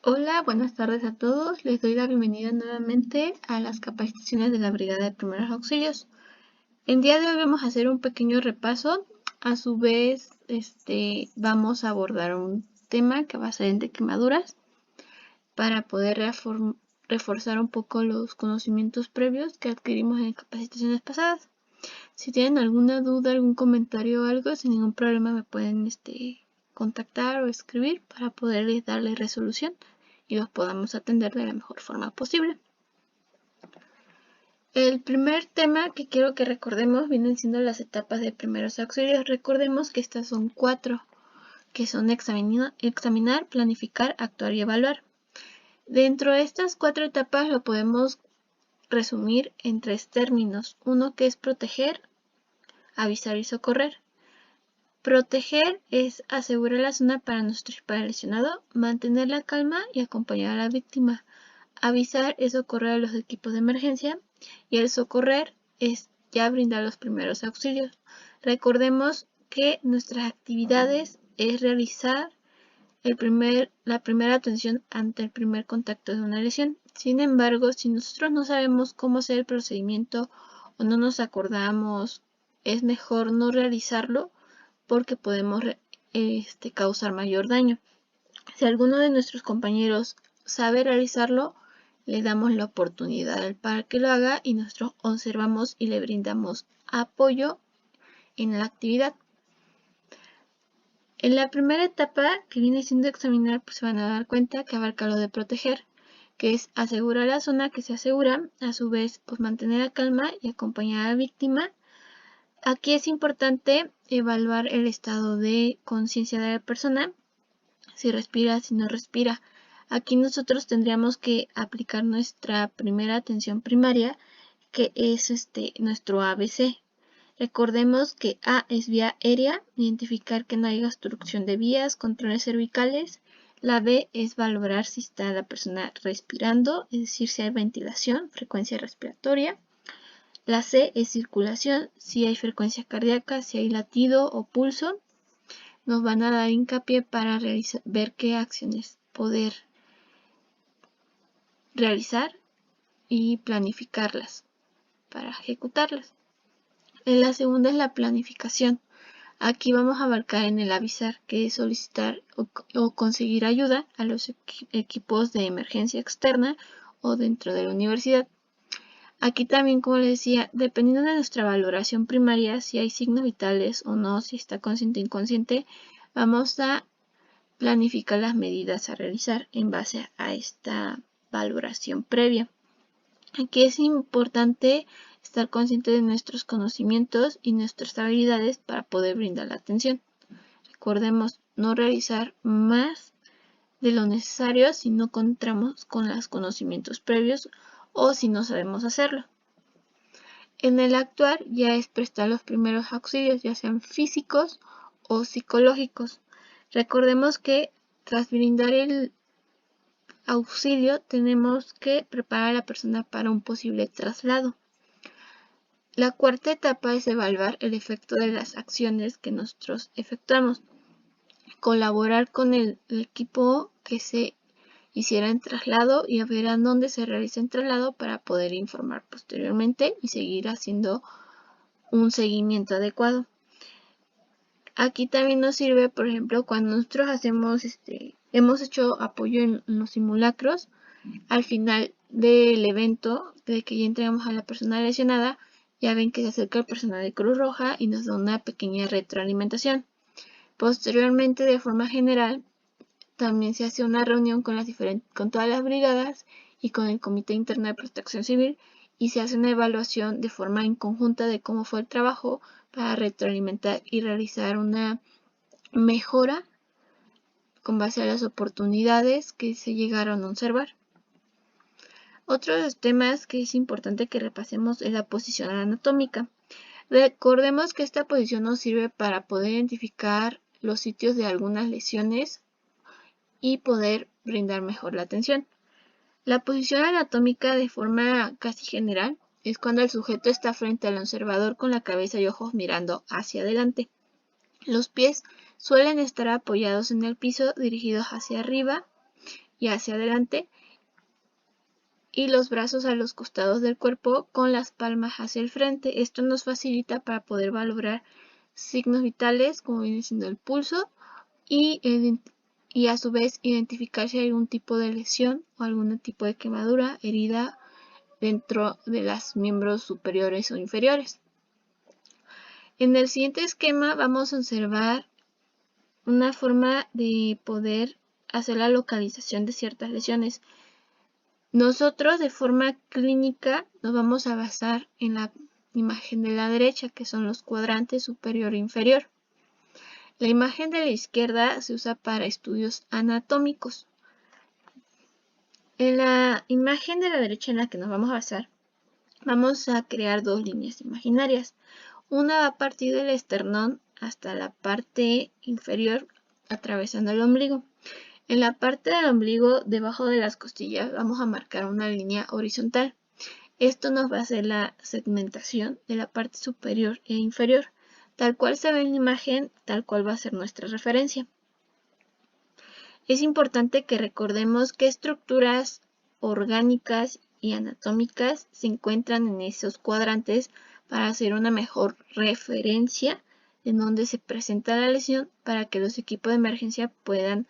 Hola, buenas tardes a todos. Les doy la bienvenida nuevamente a las capacitaciones de la Brigada de Primeros Auxilios. El día de hoy vamos a hacer un pequeño repaso. A su vez, vamos a abordar un tema que va a ser de quemaduras para poder reforzar un poco los conocimientos previos que adquirimos en capacitaciones pasadas. Si tienen alguna duda, algún comentario o algo, sin ningún problema me pueden contactar o escribir para poderles darle resolución y los podamos atender de la mejor forma posible. El primer tema que quiero que recordemos vienen siendo las etapas de primeros auxilios. Recordemos que estas son 4, que son examinar, planificar, actuar y evaluar. Dentro de estas 4 etapas lo podemos resumir en 3 términos. Uno que es proteger, avisar y socorrer. Proteger es asegurar la zona para no estar lesionado, mantener la calma y acompañar a la víctima. Avisar es socorrer a los equipos de emergencia y el socorrer es ya brindar los primeros auxilios. Recordemos que nuestras actividades es realizar la primera atención ante el primer contacto de una lesión. Sin embargo, si nosotros no sabemos cómo hacer el procedimiento o no nos acordamos, es mejor no realizarlo porque podemos causar mayor daño. Si alguno de nuestros compañeros sabe realizarlo, le damos la oportunidad para que lo haga y nosotros observamos y le brindamos apoyo en la actividad. En la primera etapa, que viene siendo examinar, pues se van a dar cuenta que abarca lo de proteger, que es asegurar la zona que se asegura, a su vez pues mantener la calma y acompañar a la víctima. Aquí es importante evaluar el estado de conciencia de la persona, si respira, si no respira. Aquí nosotros tendríamos que aplicar nuestra primera atención primaria, que es nuestro ABC. Recordemos que A es vía aérea, identificar que no haya obstrucción de vías, controles cervicales. La B es valorar si está la persona respirando, es decir, si hay ventilación, frecuencia respiratoria. La C es circulación, si hay frecuencia cardíaca, si hay latido o pulso. Nos van a dar hincapié para ver qué acciones poder realizar y planificarlas para ejecutarlas. La segunda es la planificación. Aquí vamos a abarcar en el avisar, que es solicitar o conseguir ayuda a los equipos de emergencia externa o dentro de la universidad. Aquí también, como les decía, dependiendo de nuestra valoración primaria, si hay signos vitales o no, si está consciente o inconsciente, vamos a planificar las medidas a realizar en base a esta valoración previa. Aquí es importante estar consciente de nuestros conocimientos y nuestras habilidades para poder brindar la atención. Recordemos no realizar más de lo necesario si no contamos con los conocimientos previos o si no sabemos hacerlo. En el actuar ya es prestar los primeros auxilios, ya sean físicos o psicológicos. Recordemos que tras brindar el auxilio tenemos que preparar a la persona para un posible traslado. La cuarta etapa es evaluar el efecto de las acciones que nosotros efectuamos. Colaborar con el equipo que se hiciera en traslado y ver a dónde se realiza el traslado para poder informar posteriormente y seguir haciendo un seguimiento adecuado. Aquí también nos sirve, por ejemplo, cuando nosotros hemos hecho apoyo en los simulacros, al final del evento, de que ya entregamos a la persona lesionada, ya ven que se acerca el personal de Cruz Roja y nos da una pequeña retroalimentación. Posteriormente, de forma general, también se hace una reunión con todas las brigadas y con el Comité Interno de Protección Civil y se hace una evaluación de forma en conjunta de cómo fue el trabajo para retroalimentar y realizar una mejora con base a las oportunidades que se llegaron a observar. Otro de los temas que es importante que repasemos es la posición anatómica. Recordemos que esta posición nos sirve para poder identificar los sitios de algunas lesiones y poder brindar mejor la atención. La posición anatómica de forma casi general es cuando el sujeto está frente al observador con la cabeza y ojos mirando hacia adelante. Los pies suelen estar apoyados en el piso dirigidos hacia arriba y hacia adelante, y los brazos a los costados del cuerpo con las palmas hacia el frente. Esto nos facilita para poder valorar signos vitales como viene siendo el pulso y a su vez identificar si hay algún tipo de lesión o algún tipo de quemadura, herida dentro de los miembros superiores o inferiores. En el siguiente esquema vamos a observar una forma de poder hacer la localización de ciertas lesiones. Nosotros de forma clínica nos vamos a basar en la imagen de la derecha, que son los cuadrantes superior e inferior. La imagen de la izquierda se usa para estudios anatómicos. En la imagen de la derecha en la que nos vamos a basar, vamos a crear dos líneas imaginarias. Una va a partir del esternón hasta la parte inferior, atravesando el ombligo. En la parte del ombligo, debajo de las costillas, vamos a marcar una línea horizontal. Esto nos va a hacer la segmentación de la parte superior e inferior. Tal cual se ve en la imagen, tal cual va a ser nuestra referencia. Es importante que recordemos qué estructuras orgánicas y anatómicas se encuentran en esos cuadrantes para hacer una mejor referencia en donde se presenta la lesión, para que los equipos de emergencia puedan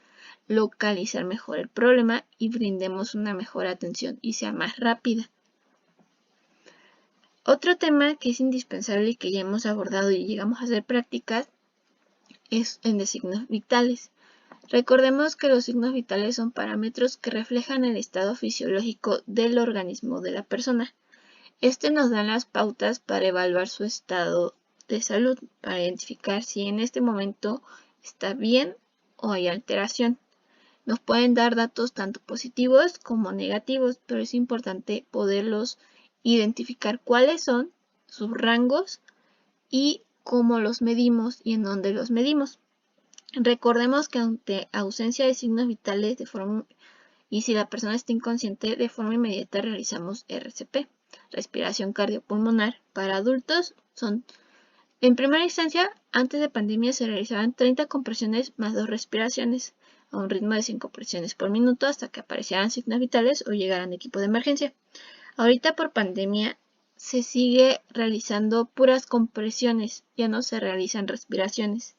localizar mejor el problema y brindemos una mejor atención y sea más rápida. Otro tema que es indispensable y que ya hemos abordado y llegamos a hacer prácticas es el de signos vitales. Recordemos que los signos vitales son parámetros que reflejan el estado fisiológico del organismo de la persona. Este nos da las pautas para evaluar su estado de salud, para identificar si en este momento está bien o hay alteración. Nos pueden dar datos tanto positivos como negativos, pero es importante poderlos identificar cuáles son sus rangos y cómo los medimos y en dónde los medimos. Recordemos que ante ausencia de signos vitales y si la persona está inconsciente, de forma inmediata realizamos RCP, respiración cardiopulmonar. Para adultos en primera instancia, antes de pandemia se realizaban 30 compresiones más 2 respiraciones a un ritmo de 5 presiones por minuto hasta que aparecieran signos vitales o llegaran equipos de emergencia. Ahorita por pandemia se sigue realizando puras compresiones, ya no se realizan respiraciones.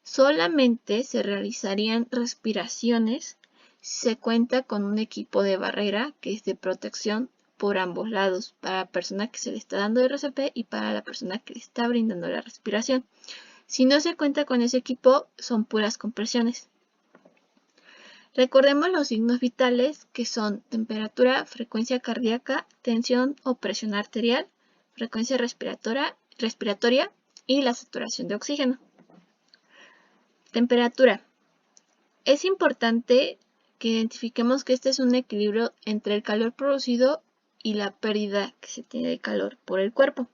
Solamente se realizarían respiraciones si se cuenta con un equipo de barrera que es de protección por ambos lados, para la persona que se le está dando RCP y para la persona que le está brindando la respiración. Si no se cuenta con ese equipo, son puras compresiones. Recordemos los signos vitales, que son temperatura, frecuencia cardíaca, tensión o presión arterial, frecuencia respiratoria y la saturación de oxígeno. Temperatura. Es importante que identifiquemos que este es un equilibrio entre el calor producido y la pérdida que se tiene de calor por el cuerpo.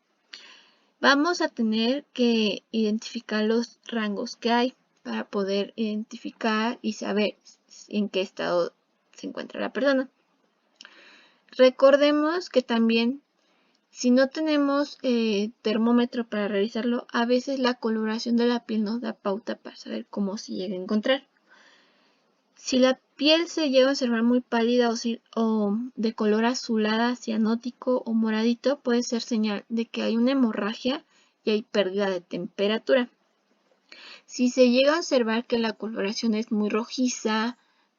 Vamos a tener que identificar los rangos que hay para poder identificar y saber en qué estado se encuentra la persona. Recordemos que también, si no tenemos termómetro para realizarlo, a veces la coloración de la piel nos da pauta para saber cómo se llega a encontrar. Si la piel se llega a observar muy pálida o de color azulada, cianótico o moradito, puede ser señal de que hay una hemorragia y hay pérdida de temperatura. Si se llega a observar que la coloración es muy rojiza,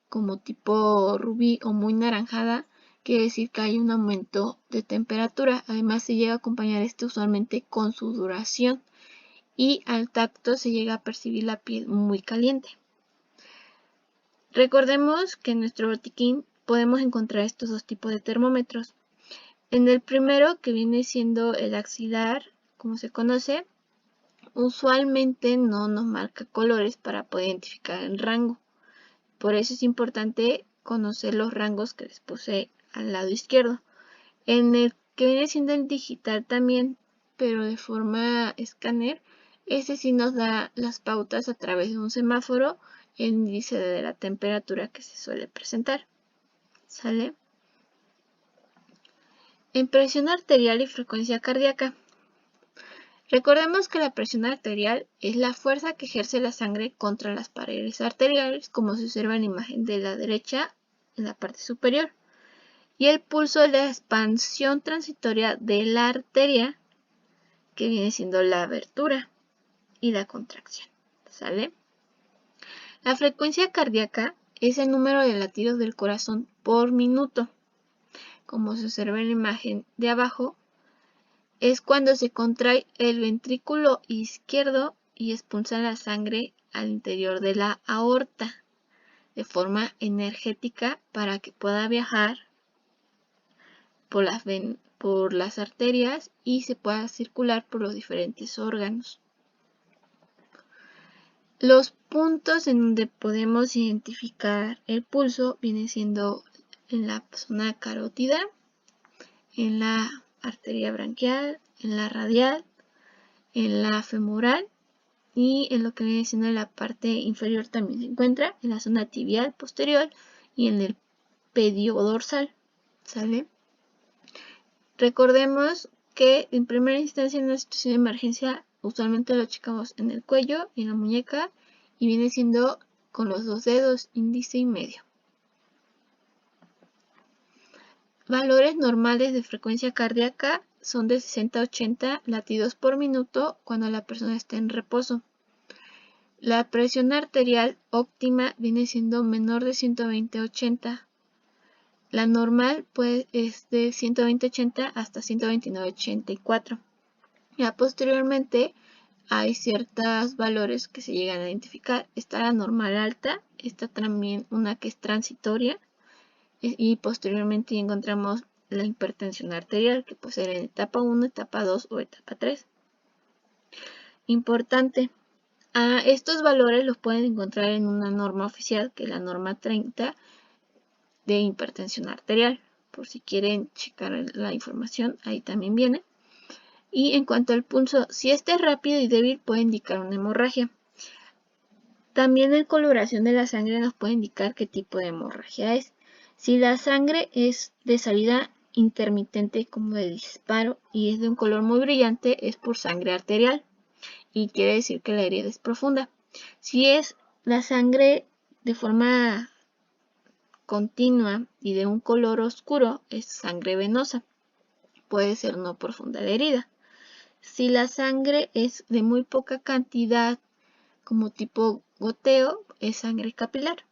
como tipo rubí o muy naranjada, quiere decir que hay un aumento de temperatura. Además, se llega a acompañar usualmente con sudoración y al tacto se llega a percibir la piel muy caliente. Recordemos que en nuestro botiquín podemos encontrar estos dos tipos de termómetros. En el primero, que viene siendo el axilar, como se conoce, usualmente no nos marca colores para poder identificar el rango. Por eso es importante conocer los rangos que les puse al lado izquierdo. En el que viene siendo el digital también, pero de forma escáner, ese sí nos da las pautas a través de un semáforo, el índice de la temperatura que se suele presentar. ¿Sale? En presión arterial y frecuencia cardíaca. Recordemos que la presión arterial es la fuerza que ejerce la sangre contra las paredes arteriales, como se observa en la imagen de la derecha en la parte superior. Y el pulso es la expansión transitoria de la arteria, que viene siendo la abertura y la contracción. ¿Sale? La frecuencia cardíaca es el número de latidos del corazón por minuto. Como se observa en la imagen de abajo, es cuando se contrae el ventrículo izquierdo y expulsa la sangre al interior de la aorta de forma energética para que pueda viajar por las arterias y se pueda circular por los diferentes órganos. Los puntos en donde podemos identificar el pulso viene siendo en la zona carótida, en la arteria branquial, en la radial, en la femoral y en lo que viene siendo en la parte inferior también se encuentra, en la zona tibial posterior y en el pediodorsal. ¿Sale? Recordemos que en primera instancia en una situación de emergencia usualmente lo checamos en el cuello y en la muñeca y viene siendo con los dos dedos, índice y medio. Valores normales de frecuencia cardíaca son de 60 a 80 latidos por minuto cuando la persona está en reposo. La presión arterial óptima viene siendo menor de 120-80. La normal pues, es de 120-80 hasta 129-84. Ya posteriormente hay ciertos valores que se llegan a identificar. Está la normal alta, está también una que es transitoria y posteriormente encontramos la hipertensión arterial que puede ser en etapa 1, etapa 2 o etapa 3. Importante, estos valores los pueden encontrar en una norma oficial que es la norma 30 de hipertensión arterial. Por si quieren checar la información, ahí también viene. Y en cuanto al pulso, si este es rápido y débil puede indicar una hemorragia. También la coloración de la sangre nos puede indicar qué tipo de hemorragia es. Si la sangre es de salida intermitente como de disparo y es de un color muy brillante, es por sangre arterial y quiere decir que la herida es profunda. Si es la sangre de forma continua y de un color oscuro, es sangre venosa. Puede ser no profunda la herida. Si la sangre es de muy poca cantidad, como tipo goteo, es sangre capilar.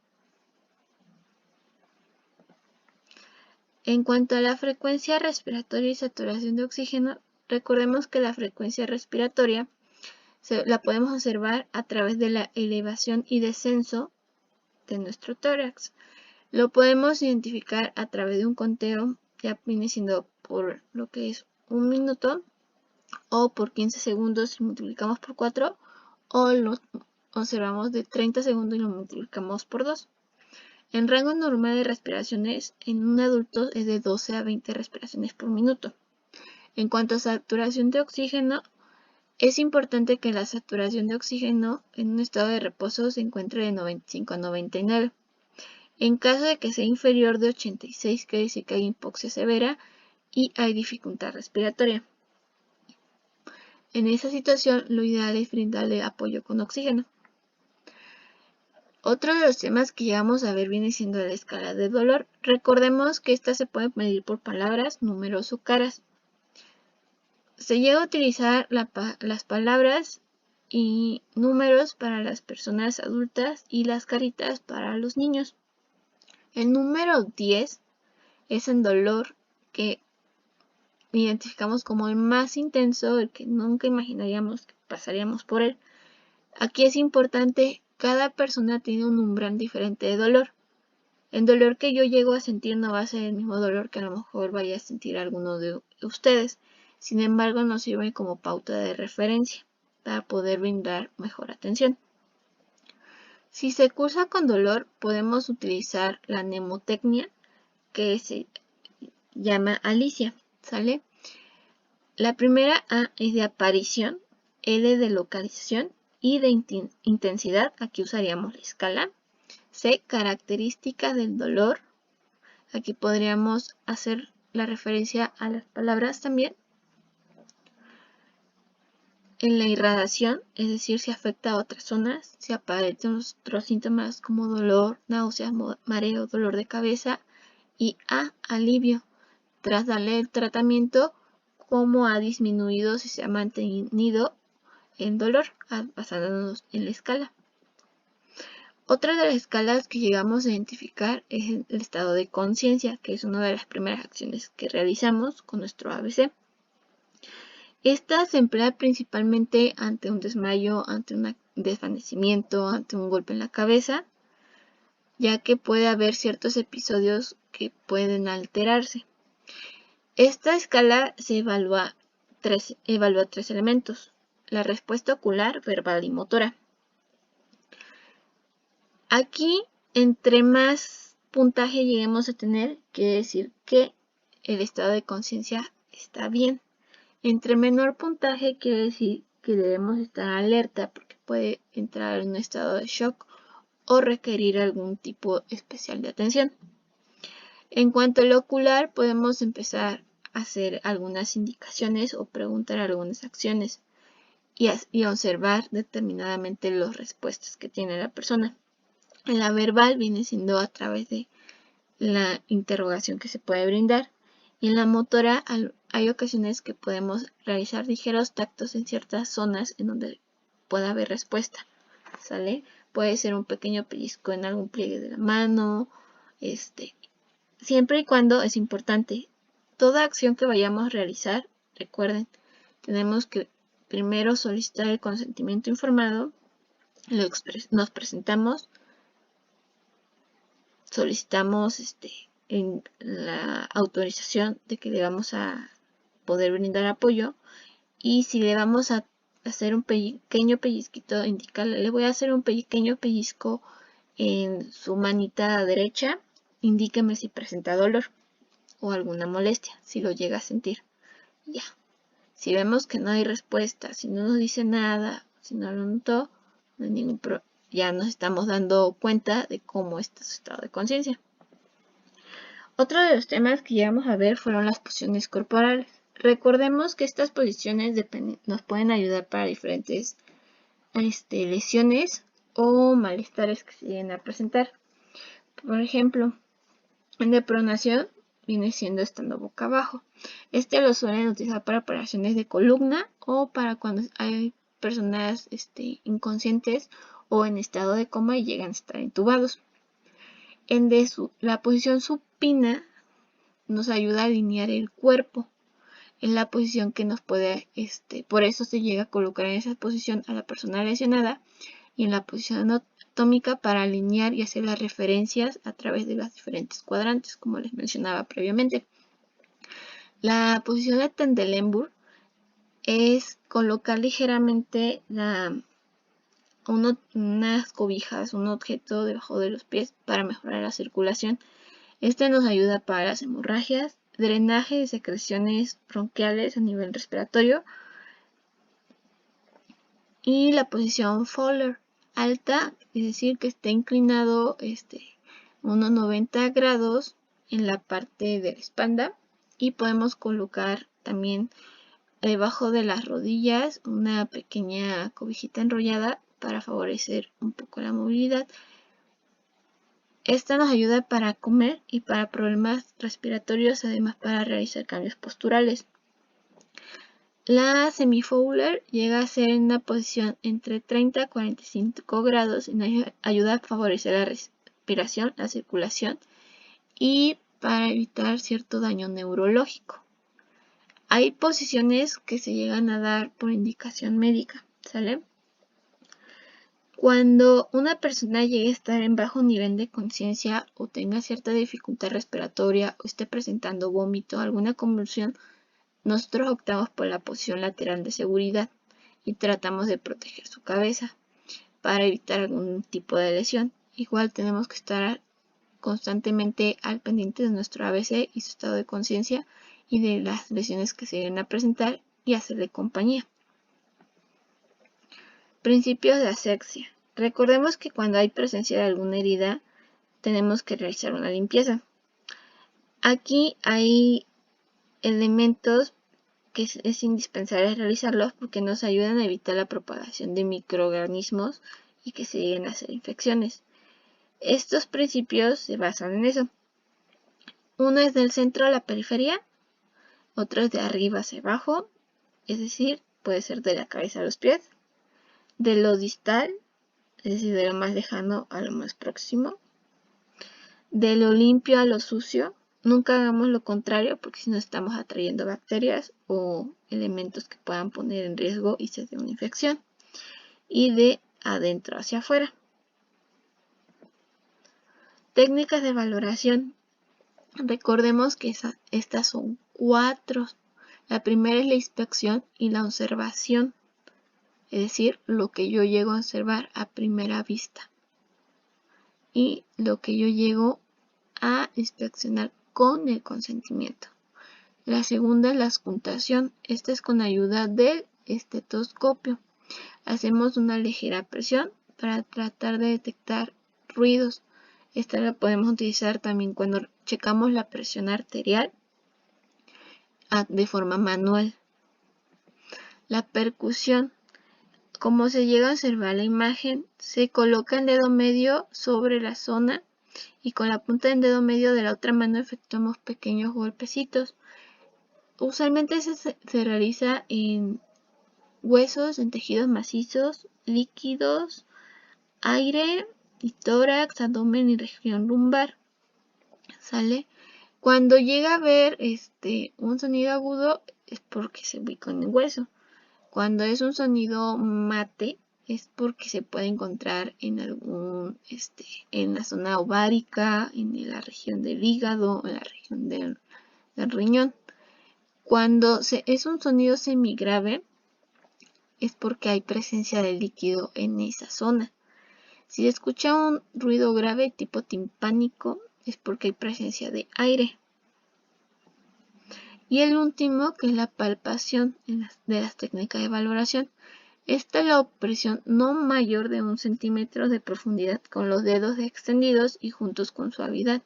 En cuanto a la frecuencia respiratoria y saturación de oxígeno, recordemos que la frecuencia respiratoria la podemos observar a través de la elevación y descenso de nuestro tórax. Lo podemos identificar a través de un conteo, ya viene siendo por lo que es un minuto o por 15 segundos si multiplicamos por 4 o lo observamos de 30 segundos y lo multiplicamos por 2. El rango normal de respiraciones en un adulto es de 12 a 20 respiraciones por minuto. En cuanto a saturación de oxígeno, es importante que la saturación de oxígeno en un estado de reposo se encuentre de 95 a 99. En caso de que sea inferior de 86, quiere decir que hay hipoxia severa y hay dificultad respiratoria. En esa situación, lo ideal es brindarle apoyo con oxígeno. Otro de los temas que llegamos a ver viene siendo la escala de dolor. Recordemos que esta se puede medir por palabras, números o caras. Se llega a utilizar las palabras y números para las personas adultas y las caritas para los niños. El número 10 es el dolor que identificamos como el más intenso, el que nunca imaginaríamos que pasaríamos por él. Aquí es importante, cada persona tiene un umbral diferente de dolor. El dolor que yo llego a sentir no va a ser el mismo dolor que a lo mejor vaya a sentir alguno de ustedes. Sin embargo, nos sirve como pauta de referencia para poder brindar mejor atención. Si se cursa con dolor, podemos utilizar la mnemotecnia que se llama Alicia, ¿sale? La primera A es de aparición, L de localización y de intensidad, aquí usaríamos la escala. C, características del dolor, aquí podríamos hacer la referencia a las palabras también. En la irradiación, es decir, si afecta a otras zonas, si aparecen otros síntomas como dolor, náuseas, mareo, dolor de cabeza, y A, alivio, tras darle el tratamiento, cómo ha disminuido si se ha mantenido el dolor, basándonos en la escala. Otra de las escalas que llegamos a identificar es el estado de conciencia, que es una de las primeras acciones que realizamos con nuestro ABC. Esta se emplea principalmente ante un desmayo, ante un desvanecimiento, ante un golpe en la cabeza, ya que puede haber ciertos episodios que pueden alterarse. Esta escala se evalúa tres elementos: la respuesta ocular, verbal y motora. Aquí, entre más puntaje lleguemos a tener, quiere decir que el estado de conciencia está bien. Entre menor puntaje quiere decir que debemos estar alerta porque puede entrar en un estado de shock o requerir algún tipo especial de atención. En cuanto al ocular, podemos empezar a hacer algunas indicaciones o preguntar algunas acciones y observar determinadamente las respuestas que tiene la persona. En la verbal viene siendo a través de la interrogación que se puede brindar. Y en la motora hay ocasiones que podemos realizar ligeros tactos en ciertas zonas en donde pueda haber respuesta, ¿sale? Puede ser un pequeño pellizco en algún pliegue de la mano, siempre y cuando es importante. Toda acción que vayamos a realizar, recuerden, tenemos que primero solicitar el consentimiento informado, nos presentamos, solicitamos en la autorización de que le vamos a poder brindar apoyo, y si le vamos a hacer un pequeño pellizquito, indicarle: le voy a hacer un pequeño pellizco en su manita derecha, indíqueme si presenta dolor o alguna molestia, si lo llega a sentir. Ya. Si vemos que no hay respuesta, si no nos dice nada, si no lo notó, no hay ningún problema. Ya nos estamos dando cuenta de cómo está su estado de conciencia. Otro de los temas que llegamos a ver fueron las posiciones corporales. Recordemos que estas posiciones nos pueden ayudar para diferentes lesiones o malestares que se lleguen a presentar. Por ejemplo, en depronación viene siendo estando boca abajo. Lo suelen utilizar para operaciones de columna o para cuando hay personas inconscientes o en estado de coma y llegan a estar intubados. La posición supina nos ayuda a alinear el cuerpo en la posición que nos puede, por eso se llega a colocar en esa posición a la persona lesionada, y en la posición anatómica para alinear y hacer las referencias a través de las diferentes cuadrantes, como les mencionaba previamente. La posición de Trendelenburg es colocar ligeramente unas cobijas, un objeto debajo de los pies para mejorar la circulación. Nos ayuda para las hemorragias, drenaje de secreciones bronquiales a nivel respiratorio. Y la posición Fowler, alta, es decir, que esté inclinado unos 90 grados en la parte de la espalda, y podemos colocar también debajo de las rodillas una pequeña cobijita enrollada para favorecer un poco la movilidad. Esta nos ayuda para comer y para problemas respiratorios, además para realizar cambios posturales. La semi-Fowler llega a ser en una posición entre 30 a 45 grados y nos ayuda a favorecer la respiración, la circulación y para evitar cierto daño neurológico. Hay posiciones que se llegan a dar por indicación médica, ¿sale? Cuando una persona llegue a estar en bajo nivel de conciencia o tenga cierta dificultad respiratoria o esté presentando vómito o alguna convulsión, nosotros optamos por la posición lateral de seguridad y tratamos de proteger su cabeza para evitar algún tipo de lesión. Igual tenemos que estar constantemente al pendiente de nuestro ABC y su estado de conciencia y de las lesiones que se vienen a presentar y hacerle compañía. Principios de asepsia. Recordemos que cuando hay presencia de alguna herida tenemos que realizar una limpieza. Aquí hay elementos que es indispensable realizarlos porque nos ayudan a evitar la propagación de microorganismos y que se lleguen a hacer infecciones. Estos principios se basan en eso. Uno es del centro a la periferia, otro es de arriba hacia abajo, es decir, puede ser de la cabeza a los pies, de lo distal, es decir, de lo más lejano a lo más próximo, de lo limpio a lo sucio. Nunca hagamos lo contrario porque si no estamos atrayendo bacterias o elementos que puedan poner en riesgo y se dé una infección. Y de adentro hacia afuera. Técnicas de valoración. Recordemos que estas son 4. La primera es la inspección y la observación, es decir, lo que yo llego a observar a primera vista y lo que yo llego a inspeccionar con el consentimiento. La segunda es la auscultación. Esta es con ayuda del estetoscopio. Hacemos una ligera presión para tratar de detectar ruidos. Esta la podemos utilizar también cuando checamos la presión arterial de forma manual. La percusión. Como se llega a observar la imagen, se coloca el dedo medio sobre la zona y con la punta del dedo medio de la otra mano efectuamos pequeños golpecitos. Usualmente se realiza en huesos, en tejidos macizos, líquidos, aire y tórax, abdomen y región lumbar. ¿Sale? Cuando llega a haber un sonido agudo es porque se ubica en el hueso. Cuando es un sonido mate es porque se puede encontrar en en la zona ovárica, en la región del hígado, en la región del riñón. Cuando es un sonido semigrave es porque hay presencia de líquido en esa zona. Si se escucha un ruido grave tipo timpánico es porque hay presencia de aire. Y el último, que es la palpación de las técnicas de valoración. Esta es la opresión no mayor de 1 centímetro de profundidad con los dedos extendidos y juntos con suavidad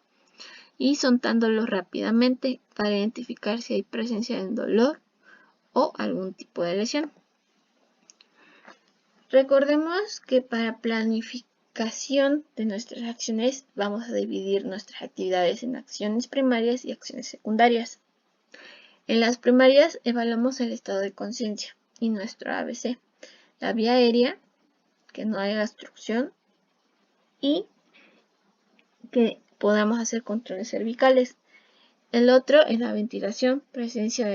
y soltándolos rápidamente para identificar si hay presencia de dolor o algún tipo de lesión. Recordemos que para planificación de nuestras acciones vamos a dividir nuestras actividades en acciones primarias y acciones secundarias. En las primarias evaluamos el estado de conciencia y nuestro ABC. La vía aérea, que no haya obstrucción y que podamos hacer controles cervicales. El otro es la ventilación, presencia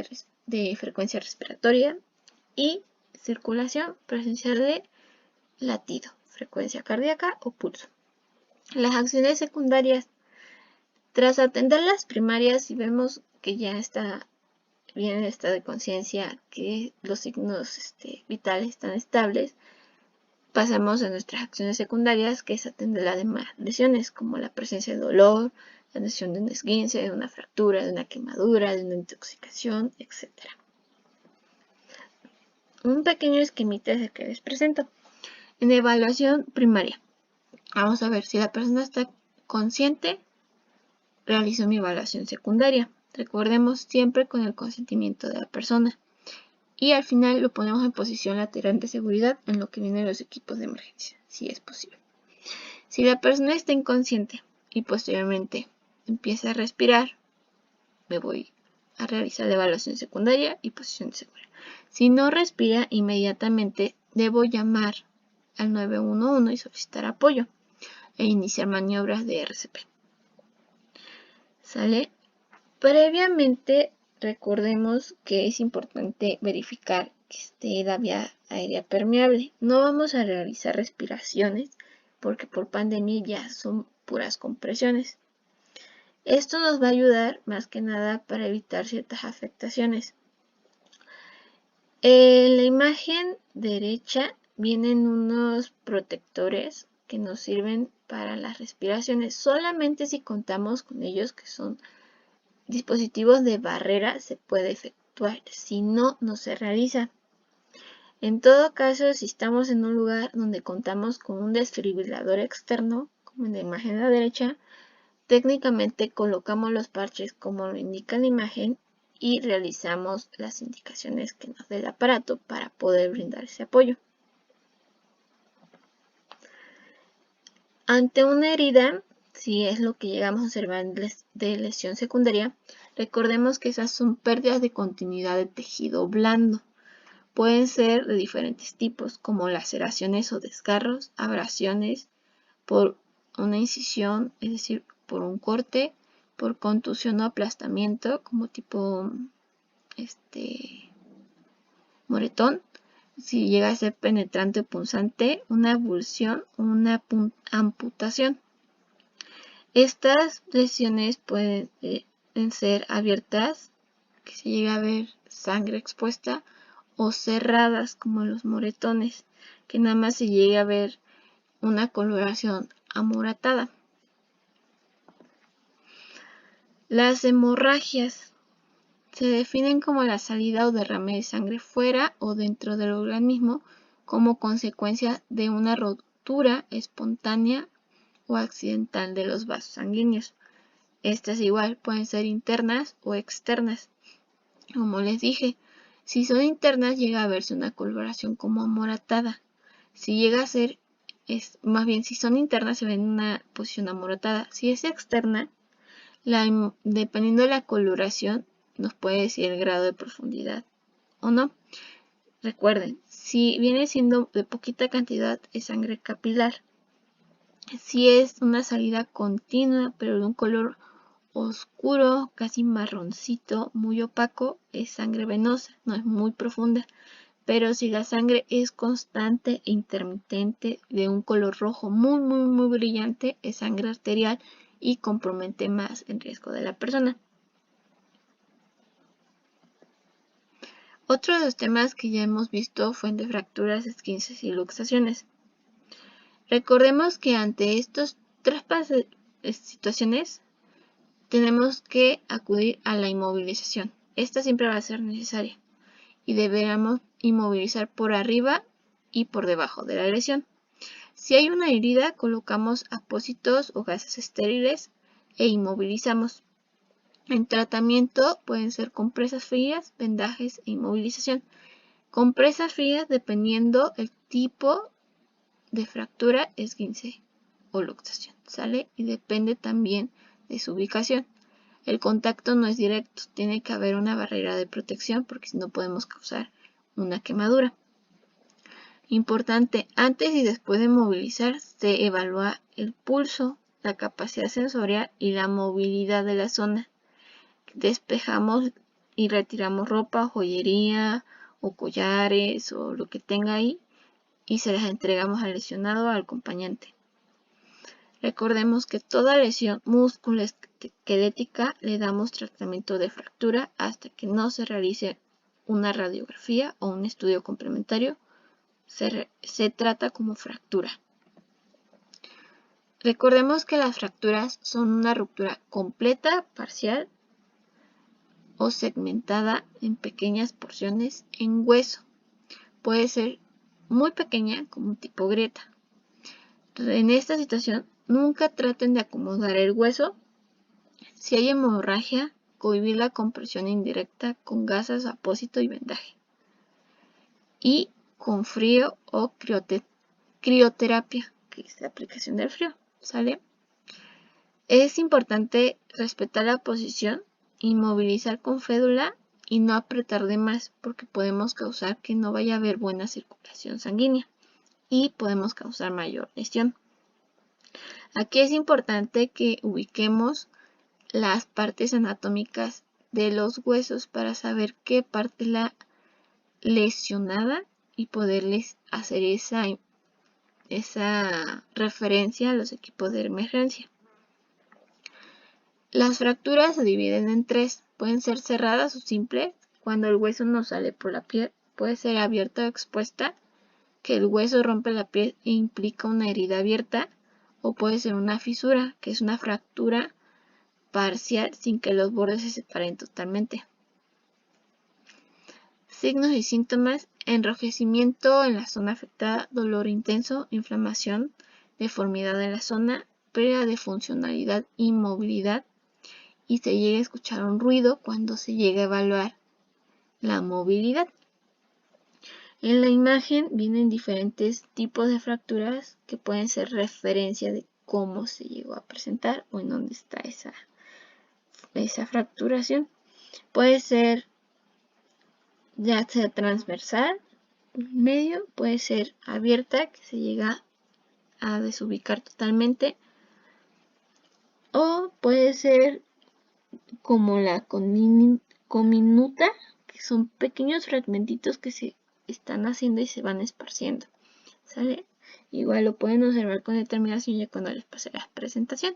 de frecuencia respiratoria y circulación, presencia de latido, frecuencia cardíaca o pulso. Las acciones secundarias. Tras atender las primarias y vemos que ya está bien el estado de conciencia, que los signos vitales están estables, pasamos a nuestras acciones secundarias, que es atender las demás lesiones, como la presencia de dolor, la lesión de un esguince, de una fractura, de una quemadura, de una intoxicación, etc. Un pequeño esquemita es el que les presento. En evaluación primaria, vamos a ver si la persona está consciente, realizo mi evaluación secundaria. Recordemos siempre con el consentimiento de la persona. Y al final lo ponemos en posición lateral de seguridad en lo que vienen los equipos de emergencia, si es posible. Si la persona está inconsciente y posteriormente empieza a respirar, me voy a realizar la evaluación secundaria y posición de seguridad. Si no respira, inmediatamente debo llamar al 911 y solicitar apoyo e iniciar maniobras de RCP. ¿Sale? Previamente, recordemos que es importante verificar que esté la vía aérea permeable. No vamos a realizar respiraciones porque por pandemia ya son puras compresiones. Esto nos va a ayudar más que nada para evitar ciertas afectaciones. En la imagen derecha vienen unos protectores que nos sirven para las respiraciones solamente si contamos con ellos, que son dispositivos de barrera, se puede efectuar, si no, no se realiza. En todo caso, si estamos en un lugar donde contamos con un desfibrilador externo, como en la imagen de la derecha, técnicamente colocamos los parches como lo indica la imagen y realizamos las indicaciones que nos dé el aparato para poder brindar ese apoyo. Ante una herida, si es lo que llegamos a observar de lesión secundaria, recordemos que esas son pérdidas de continuidad de tejido blando. Pueden ser de diferentes tipos, como laceraciones o desgarros, abrasiones por una incisión, es decir, por un corte, por contusión o aplastamiento, como tipo moretón, si llega a ser penetrante o punzante, una avulsión o una amputación. Estas lesiones pueden ser abiertas, que se llega a ver sangre expuesta, o cerradas, como los moretones, que nada más se llega a ver una coloración amoratada. Las hemorragias se definen como la salida o derrame de sangre fuera o dentro del organismo como consecuencia de una rotura espontánea o accidental de los vasos sanguíneos. Estas igual pueden ser internas o externas. Como les dije, si son internas llega a verse una coloración como amoratada. Si llega a ser, más bien si son internas se ven en una posición amoratada. Si es externa, dependiendo de la coloración, nos puede decir el grado de profundidad o no. Recuerden, si viene siendo de poquita cantidad es sangre capilar. Si es una salida continua pero de un color oscuro, casi marroncito, muy opaco, es sangre venosa, no es muy profunda. Pero si la sangre es constante e intermitente de un color rojo muy brillante, es sangre arterial y compromete más el riesgo de la persona. Otro de los temas que ya hemos visto fue de fracturas, esguinces y luxaciones. Recordemos que ante estas tres situaciones tenemos que acudir a la inmovilización. Esta siempre va a ser necesaria y deberemos inmovilizar por arriba y por debajo de la lesión. Si hay una herida, colocamos apósitos o gasas estériles e inmovilizamos. En tratamiento pueden ser compresas frías, vendajes e inmovilización. Compresas frías dependiendo el tipo de fractura, esguince o luxación, ¿sale? Y depende también de su ubicación. El contacto no es directo, tiene que haber una barrera de protección porque si no podemos causar una quemadura. Importante, antes y después de movilizar se evalúa el pulso, la capacidad sensorial y la movilidad de la zona. Despejamos y retiramos ropa, joyería o collares o lo que tenga ahí y se las entregamos al lesionado o al acompañante. Recordemos que toda lesión musculoesquelética le damos tratamiento de fractura hasta que no se realice una radiografía o un estudio complementario. Se trata como fractura. Recordemos que las fracturas son una ruptura completa, parcial o segmentada en pequeñas porciones en hueso. Puede ser muy pequeña como tipo grieta. En esta situación, nunca traten de acomodar el hueso. Si hay hemorragia, cohibir la compresión indirecta con gasas, apósito y vendaje. Y con frío o crioterapia, que es la aplicación del frío, ¿sale? Es importante respetar la posición, inmovilizar con fédula y no apretar de más porque podemos causar que no vaya a haber buena circulación sanguínea y podemos causar mayor lesión. Aquí es importante que ubiquemos las partes anatómicas de los huesos para saber qué parte es la lesionada y poderles hacer esa referencia a los equipos de emergencia. Las fracturas se dividen en tres, pueden ser cerradas o simples, cuando el hueso no sale por la piel, puede ser abierta o expuesta, que el hueso rompe la piel e implica una herida abierta, o puede ser una fisura, que es una fractura parcial sin que los bordes se separen totalmente. Signos y síntomas: enrojecimiento en la zona afectada, dolor intenso, inflamación, deformidad en la zona, pérdida de funcionalidad y movilidad y se llega a escuchar un ruido cuando se llega a evaluar la movilidad. En la imagen vienen diferentes tipos de fracturas que pueden ser referencia de cómo se llegó a presentar o en dónde está esa fracturación. Puede ser ya sea transversal, medio, puede ser abierta, que se llega a desubicar totalmente, o puede ser como la cominuta, que son pequeños fragmentitos que se están haciendo y se van esparciendo, ¿sale? Igual lo pueden observar con determinación ya cuando les pase la presentación.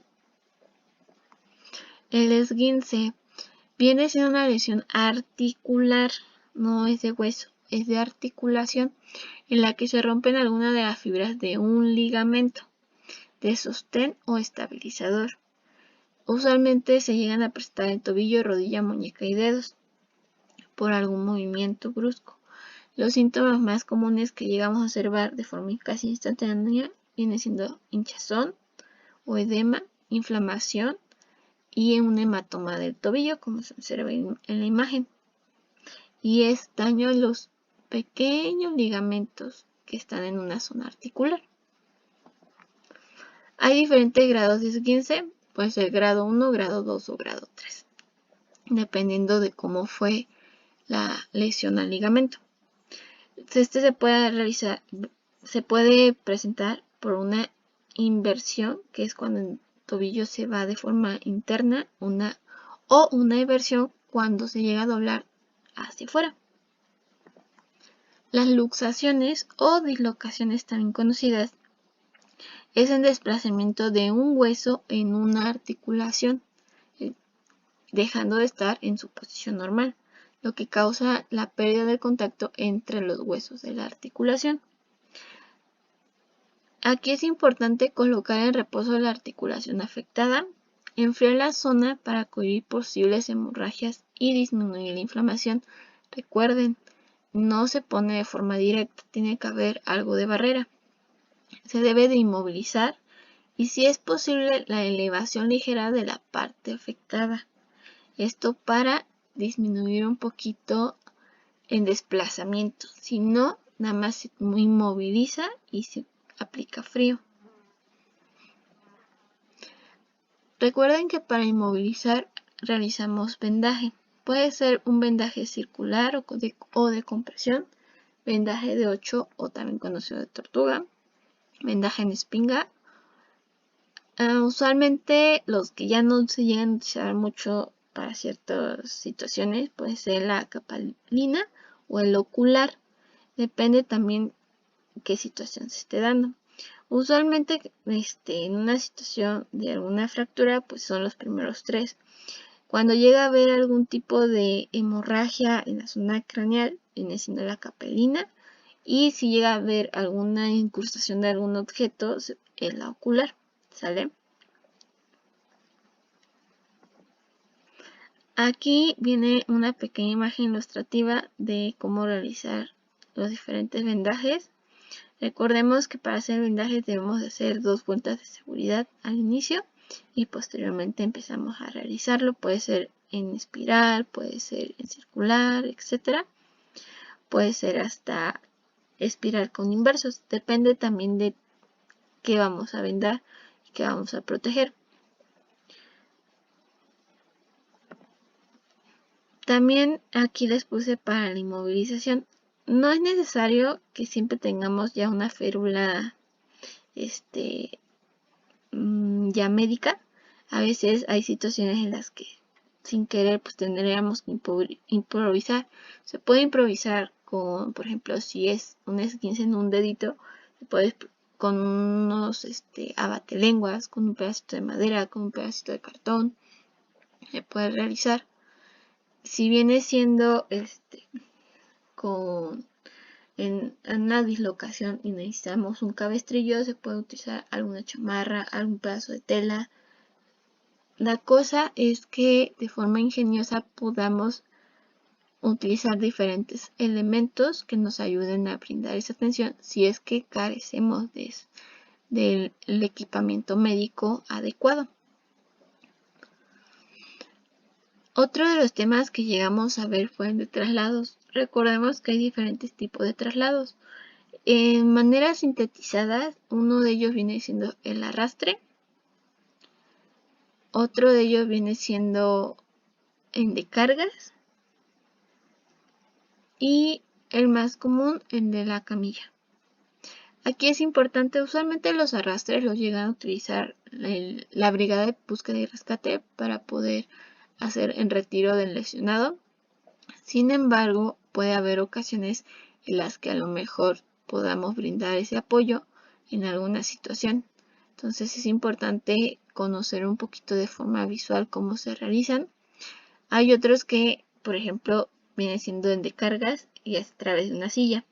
El esguince viene siendo una lesión articular, no es de hueso, es de articulación, en la que se rompen algunas de las fibras de un ligamento de sostén o estabilizador. Usualmente se llegan a presentar en tobillo, rodilla, muñeca y dedos por algún movimiento brusco. Los síntomas más comunes que llegamos a observar de forma casi instantánea viene siendo hinchazón o edema, inflamación y un hematoma del tobillo, como se observa en la imagen. Y es daño a los pequeños ligamentos que están en una zona articular. Hay diferentes grados de esguince, puede ser grado 1, grado 2 o grado 3, dependiendo de cómo fue la lesión al ligamento. Este se puede presentar por una inversión, que es cuando el tobillo se va de forma interna, o una inversión cuando se llega a doblar hacia afuera. Las luxaciones o dislocaciones también conocidas es el desplazamiento de un hueso en una articulación, dejando de estar en su posición normal, lo que causa la pérdida de contacto entre los huesos de la articulación. Aquí es importante colocar en reposo la articulación afectada, enfriar la zona para cubrir posibles hemorragias y disminuir la inflamación. Recuerden, no se pone de forma directa, tiene que haber algo de barrera. Se debe de inmovilizar y si es posible la elevación ligera de la parte afectada. Esto para disminuir un poquito el desplazamiento. Si no, nada más se inmoviliza y se aplica frío. Recuerden que para inmovilizar realizamos vendaje. Puede ser un vendaje circular o de compresión, vendaje de 8 o también conocido de tortuga, vendaje en espinga. Usualmente los que ya no se llegan a utilizar mucho para ciertas situaciones puede ser la capalina o el ocular. Depende también qué situación se esté dando. Usualmente en una situación de alguna fractura pues son los primeros 3. Cuando llega a haber algún tipo de hemorragia en la zona craneal viene siendo la capelina y si llega a haber alguna incrustación de algún objeto es la ocular, ¿sale? Aquí viene una pequeña imagen ilustrativa de cómo realizar los diferentes vendajes. Recordemos que para hacer vendajes debemos de hacer 2 vueltas de seguridad al inicio y posteriormente empezamos a realizarlo. Puede ser en espiral, puede ser en circular, etc. Puede ser hasta espiral con inversos. Depende también de qué vamos a vendar y qué vamos a proteger. También aquí les puse para la inmovilización. No es necesario que siempre tengamos ya una férula ya médica. A veces hay situaciones en las que sin querer pues tendríamos que improvisar. Se puede improvisar con, por ejemplo, si es un esguince en un dedito, se puede con unos abatelenguas, con un pedacito de madera, con un pedacito de cartón, se puede realizar. Si viene siendo en una dislocación y necesitamos un cabestrillo, se puede utilizar alguna chamarra, algún pedazo de tela. La cosa es que de forma ingeniosa podamos utilizar diferentes elementos que nos ayuden a brindar esa atención si es que carecemos del equipamiento médico adecuado. Otro de los temas que llegamos a ver fue el de traslados. Recordemos que hay diferentes tipos de traslados. En manera sintetizada, uno de ellos viene siendo el arrastre, otro de ellos viene siendo el de cargas y el más común, el de la camilla. Aquí es importante, usualmente los arrastres los llegan a utilizar la brigada de búsqueda y rescate para poder hacer el retiro del lesionado. Sin embargo, puede haber ocasiones en las que a lo mejor podamos brindar ese apoyo en alguna situación. Entonces es importante conocer un poquito de forma visual cómo se realizan. Hay otros que, por ejemplo, viene siendo el de cargas y es a través de una silla.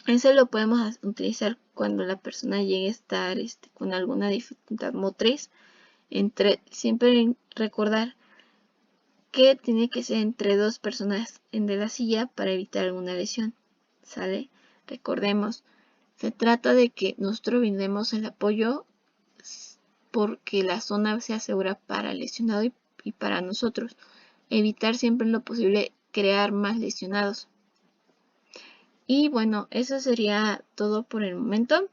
Eso lo podemos utilizar cuando la persona llegue a estar con alguna dificultad motriz. Siempre recordar que tiene que ser entre 2 personas en de la silla para evitar alguna lesión. ¿Sale? Recordemos, se trata de que nosotros brindemos el apoyo porque la zona sea segura para el lesionado y para nosotros. Evitar siempre en lo posible crear más lesionados. Y bueno, eso sería todo por el momento.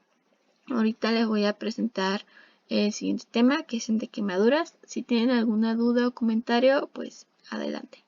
Ahorita les voy a presentar el siguiente tema, que es el de quemaduras. Si tienen alguna duda o comentario, pues adelante.